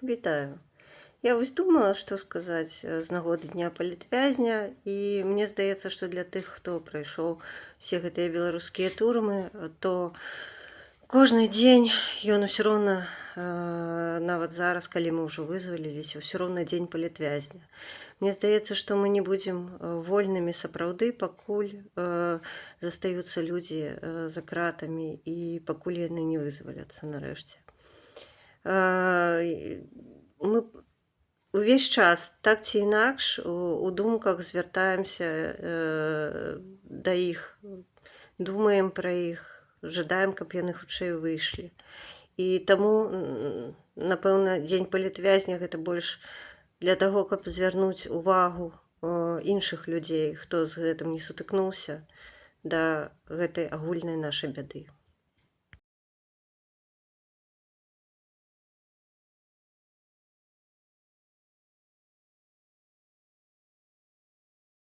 Вітаю. Я вось думала, што сказаць з нагоды дня палітвязня, і мне здаецца, што для тых, хто прайшоў усе гэтыя беларускія турмы, то кожны дзень ён усё роўна, нават зараз, калі мы ўжо вызваліліся, ўсё роўна дзень палітвязня. Мне здаецца, што мы не будзем вольнымі сапраўды, пакуль застаюцца людзі за кратамі і пакуль яны не вызваляцца нарэшце. Мы увесь час так ці інакш у думках звяртаемся да іх, думаем пра іх, жадаем, каб яны хутчэй выйшлі. І таму, напэўна, дзень палітвязня гэта больш для таго, каб звярнуць увагу іншых людзей, хто з гэтым не сутыкнуўся, да гэтай агульнай нашай бяды.